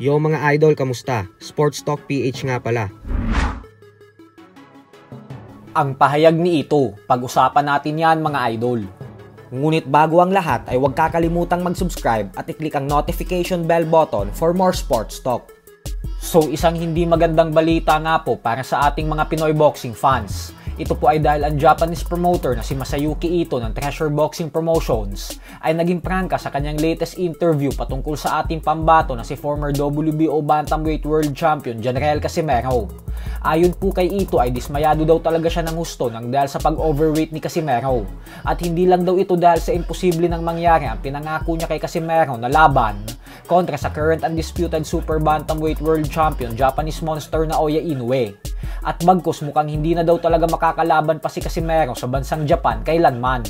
Yo mga idol, kamusta? Sports Talk PH nga pala. Ang pahayag ni Ito, pag-usapan natin yan mga idol. Ngunit bago ang lahat ay huwag kakalimutang mag-subscribe at i-click ang notification bell button for more sports talk. So isang hindi magandang balita nga po para sa ating mga Pinoy boxing fans. Ito po ay dahil ang Japanese promoter na si Masayuki Ito ng Treasure Boxing Promotions ay naging prangka sa kanyang latest interview patungkol sa ating pambato na si former WBO Bantamweight World Champion Janriel Casimero. Ayon po kay Ito ay dismayado daw talaga siya ng husto nang dahil sa pag-overweight ni Casimero. At hindi lang daw ito dahil sa imposible nang mangyari ang pinangako niya kay Casimero na laban kontra sa current undisputed Super Bantamweight World Champion Japanese monster na Naoya Inoue. At bagkus mukhang hindi na daw talaga makakalaban pa si Casimero sa bansang Japan kailanman.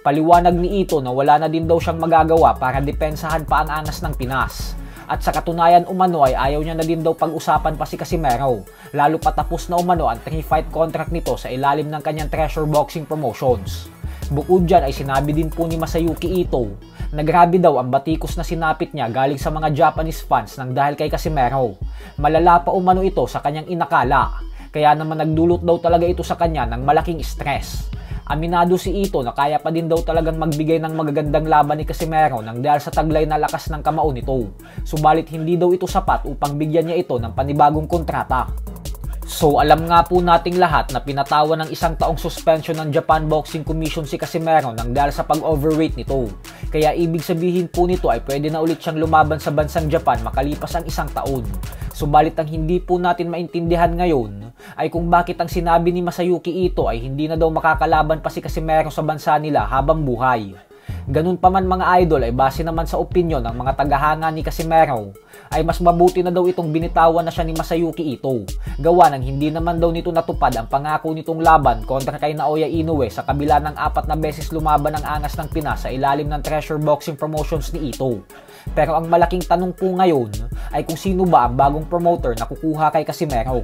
Paliwanag ni Ito na wala na din daw siyang magagawa para depensahan pa ang angas ng Pinas. At sa katunayan umano ay ayaw niya na din daw pag-usapan pa si Casimero, lalo patapos na umano ang 3-fight contract nito sa ilalim ng kanyang Treasure Boxing Promotions. Bukod dyan ay sinabi din po ni Masayuki Ito na grabe daw ang batikos na sinapit niya galing sa mga Japanese fans nang dahil kay Casimero. Malala pa umano ito sa kanyang inakala, kaya naman nagdulot daw talaga ito sa kanya ng malaking stress. Aminado si Ito na kaya pa din daw talagang magbigay ng magagandang laban ni Casimero nang dahil sa taglay na lakas ng kamao nito. Subalit hindi daw ito sapat upang bigyan niya ito ng panibagong kontrata. So alam nga po nating lahat na pinatawan ng 1 taong suspension ng Japan Boxing Commission si Casimero nang dahil sa pag-overweight nito. Kaya ibig sabihin po nito ay pwede na ulit siyang lumaban sa bansang Japan makalipas ang 1 taon. Subalit ang hindi po natin maintindihan ngayon ay kung bakit ang sinabi ni Masayuki Ito ay hindi na daw makakalaban pa si Casimero sa bansa nila habang buhay. Ganun pa man mga idol ay base naman sa opinyon ng mga tagahanga ni Casimero ay mas mabuti na daw itong binitawan na siya ni Masayuki Ito. Gawa ng hindi naman daw nito natupad ang pangako nitong laban kontra kay Naoya Inoue sa kabila ng 4 na beses lumaban ang angas ng Pinas sa ilalim ng Treasure Boxing Promotions ni Ito. Pero ang malaking tanong po ngayon ay kung sino ba ang bagong promoter na kukuha kay Casimero.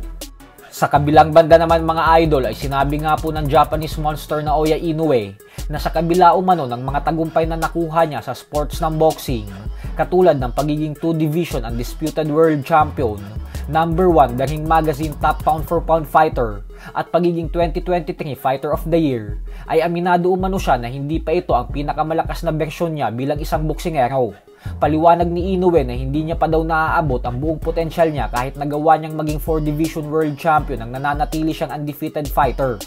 Sa kabilang banda naman mga idol ay sinabi nga po ng Japanese monster na Naoya Inoue na sa kabila umano ng mga tagumpay na nakuha niya sa sports ng boxing, katulad ng pagiging 2 division undisputed world champion, number 1 The Ring Magazine top pound for pound fighter, at pagiging 2023 Fighter of the Year, ay aminado umano siya na hindi pa ito ang pinakamalakas na bersyon niya bilang isang boksingero. Paliwanag ni Inoue na hindi niya pa daw naaabot ang buong potensyal niya kahit nagawa niyang maging 4 division world champion nang nananatili siyang undefeated fighter.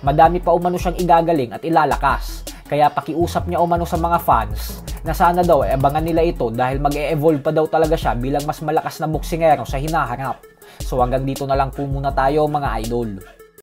Madami pa umano siyang igagaling at ilalakas, kaya pakiusap niya umano sa mga fans na sana daw ay abangan nila ito dahil mag-e-evolve pa daw talaga siya bilang mas malakas na boksingero sa hinaharap. So hanggang dito na lang po muna tayo mga idol.